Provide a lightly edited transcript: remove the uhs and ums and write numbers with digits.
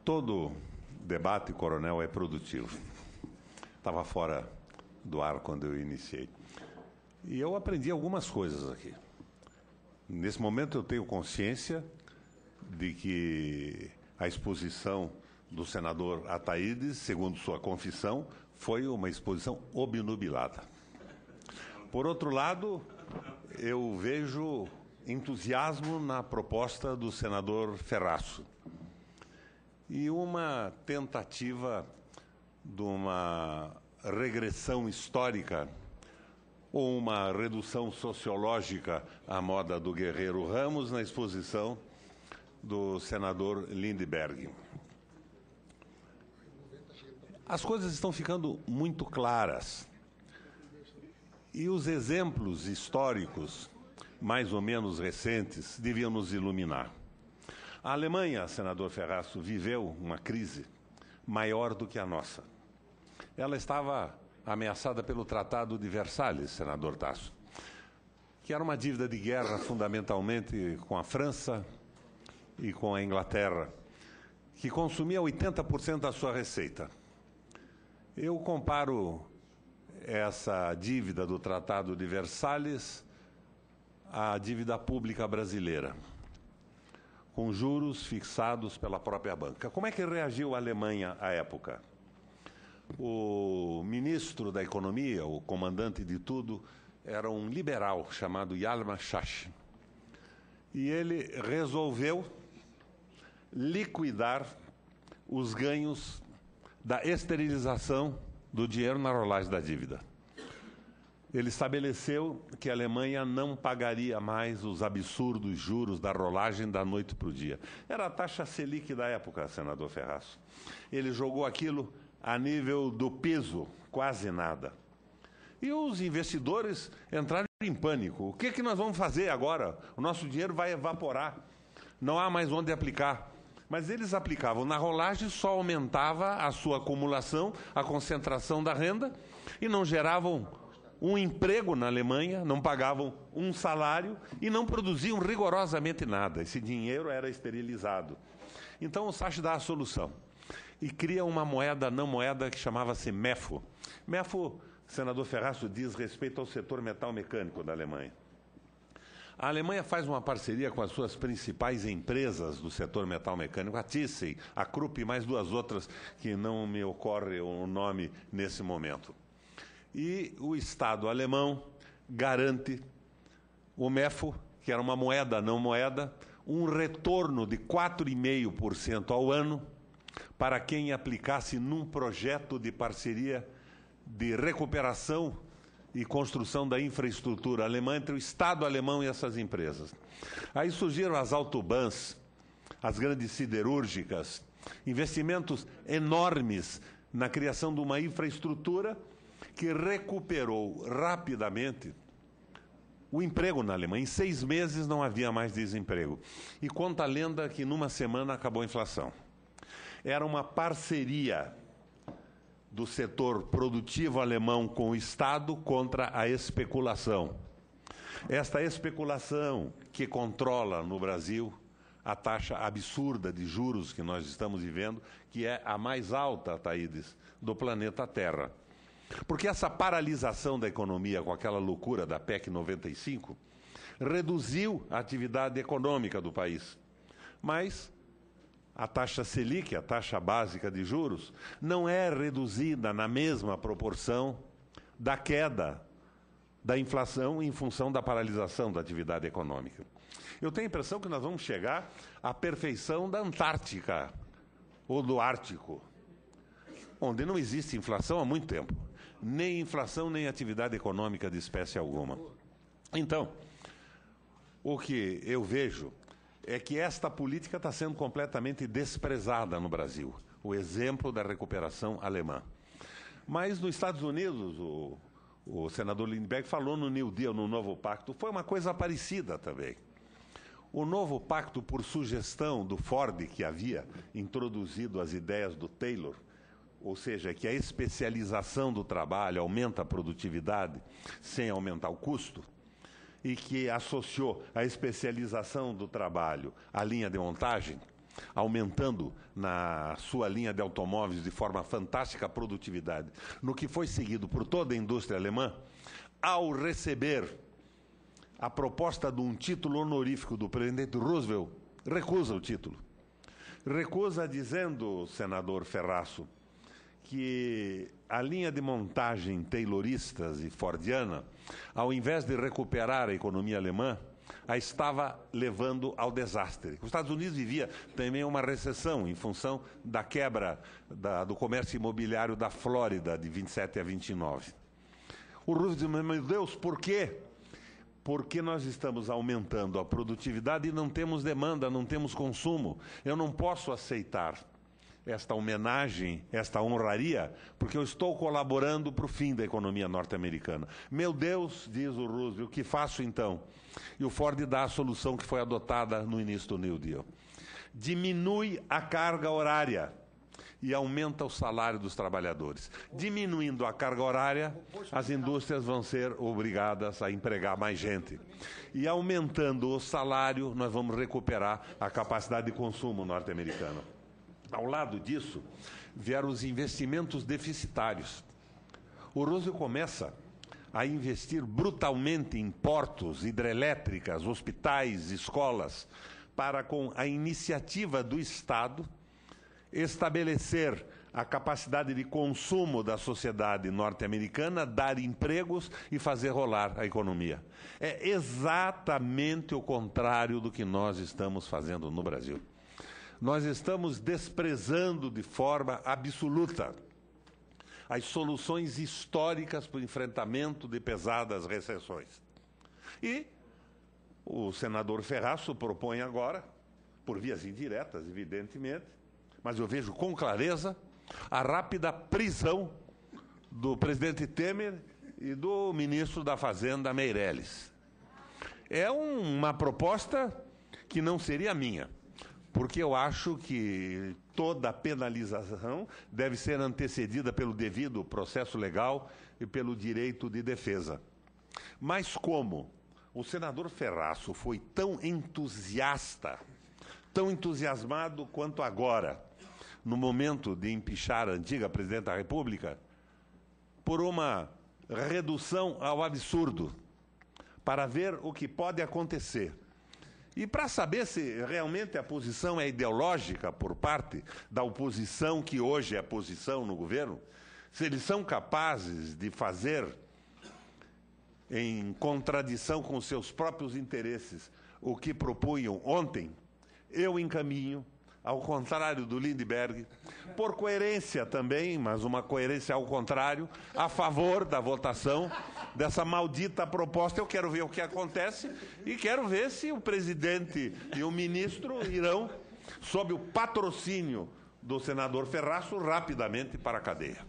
Todo debate, coronel, é produtivo. Estava fora do ar quando eu iniciei. E eu aprendi algumas coisas aqui. Nesse momento eu tenho consciência de que a exposição do senador Ataídes, segundo sua confissão, foi uma exposição obnubilada. Por outro lado, eu vejo entusiasmo na proposta do senador Ferraço e uma tentativa de uma regressão histórica ou uma redução sociológica à moda do Guerreiro Ramos na exposição do senador Lindbergh. As coisas estão ficando muito claras e os exemplos históricos, mais ou menos recentes, deviam nos iluminar. A Alemanha, senador Ferraço, viveu uma crise maior do que a nossa. Ela estava ameaçada pelo Tratado de Versalhes, senador Tasso, que era uma dívida de guerra fundamentalmente com a França e com a Inglaterra, que consumia 80% da sua receita. Eu comparo essa dívida do Tratado de Versalhes à dívida pública brasileira, com juros fixados pela própria banca. Como é que reagiu a Alemanha à época? O ministro da Economia, o comandante de tudo, era um liberal chamado Hjalmar Schacht. E ele resolveu liquidar os ganhos da esterilização do dinheiro na rolagem da dívida. Ele estabeleceu que a Alemanha não pagaria mais os absurdos juros da rolagem da noite para o dia. Era a taxa Selic da época, senador Ferraço. Ele jogou aquilo a nível do peso, quase nada. E os investidores entraram em pânico. O que nós vamos fazer agora? O nosso dinheiro vai evaporar. Não há mais onde aplicar. Mas eles aplicavam na rolagem, só aumentava a sua acumulação, a concentração da renda, e não geravam um emprego na Alemanha, não pagavam um salário e não produziam rigorosamente nada. Esse dinheiro era esterilizado. Então o Schacht dá a solução e cria uma moeda não moeda que chamava-se MEFO. MEFO, senador Ferraço, diz respeito ao setor metal-mecânico da Alemanha. A Alemanha faz uma parceria com as suas principais empresas do setor metal-mecânico, a Thyssen, a Krupp e mais duas outras que não me ocorre o nome nesse momento. E o Estado alemão garante o MEFO, que era uma moeda não moeda, um retorno de 4,5% ao ano para quem aplicasse num projeto de parceria de recuperação e construção da infraestrutura alemã entre o Estado alemão e essas empresas. Aí surgiram as autobahns, as grandes siderúrgicas, investimentos enormes na criação de uma infraestrutura que recuperou rapidamente o emprego na Alemanha. Em 6 meses não havia mais desemprego. E conta a lenda que numa semana acabou a inflação. Era uma parceria do setor produtivo alemão com o Estado contra a especulação. Esta especulação que controla no Brasil a taxa absurda de juros que nós estamos vivendo, que é a mais alta, Ataídes, do planeta Terra. Porque essa paralisação da economia com aquela loucura da PEC 95 reduziu a atividade econômica do país. Mas a taxa Selic, a taxa básica de juros, não é reduzida na mesma proporção da queda da inflação em função da paralisação da atividade econômica. Eu tenho a impressão que nós vamos chegar à perfeição da Antártica ou do Ártico, onde não existe inflação há muito tempo. Nem inflação, nem atividade econômica de espécie alguma. Então, o que eu vejo é que esta política está sendo completamente desprezada no Brasil. O exemplo da recuperação alemã. Mas nos Estados Unidos, o senador Lindbergh falou no New Deal, no Novo Pacto, foi uma coisa parecida também. O Novo Pacto, por sugestão do Ford, que havia introduzido as ideias do Taylor, ou seja, que a especialização do trabalho aumenta a produtividade sem aumentar o custo, e que associou a especialização do trabalho à linha de montagem, aumentando na sua linha de automóveis de forma fantástica a produtividade, no que foi seguido por toda a indústria alemã, ao receber a proposta de um título honorífico do presidente Roosevelt, recusa o título. Recusa dizendo, senador Ferraço, que a linha de montagem tayloristas e fordiana, ao invés de recuperar a economia alemã, a estava levando ao desastre. Os Estados Unidos vivia também uma recessão em função da quebra do comércio imobiliário da Flórida, de 27 a 29. O Roosevelt diz, meu Deus, por quê? Porque nós estamos aumentando a produtividade e não temos demanda, não temos consumo. Eu não posso aceitar esta homenagem, esta honraria, porque eu estou colaborando para o fim da economia norte-americana. Meu Deus, diz o Roosevelt, o que faço então? E o Ford dá a solução que foi adotada no início do New Deal. Diminui a carga horária e aumenta o salário dos trabalhadores. Diminuindo a carga horária, as indústrias vão ser obrigadas a empregar mais gente. E aumentando o salário, nós vamos recuperar a capacidade de consumo norte-americana. Ao lado disso, vieram os investimentos deficitários. O Roosevelt começa a investir brutalmente em portos, hidrelétricas, hospitais, escolas, para, com a iniciativa do Estado, estabelecer a capacidade de consumo da sociedade norte-americana, dar empregos e fazer rolar a economia. É exatamente o contrário do que nós estamos fazendo no Brasil. Nós estamos desprezando de forma absoluta as soluções históricas para o enfrentamento de pesadas recessões. E o senador Ferraço propõe agora, por vias indiretas, evidentemente, mas eu vejo com clareza, a rápida prisão do presidente Temer e do ministro da Fazenda, Meirelles. É uma proposta que não seria minha, porque eu acho que toda penalização deve ser antecedida pelo devido processo legal e pelo direito de defesa. Mas como o senador Ferraço foi tão entusiasta, tão entusiasmado quanto agora, no momento de empichar a antiga presidente da República, por uma redução ao absurdo, para ver o que pode acontecer. E para saber se realmente a posição é ideológica por parte da oposição, que hoje é a posição no governo, se eles são capazes de fazer, em contradição com seus próprios interesses, o que propunham ontem, eu encaminho, ao contrário do Lindbergh, por coerência também, mas uma coerência ao contrário, a favor da votação dessa maldita proposta. Eu quero ver o que acontece e quero ver se o presidente e o ministro irão, sob o patrocínio do senador Ferraço, rapidamente para a cadeia.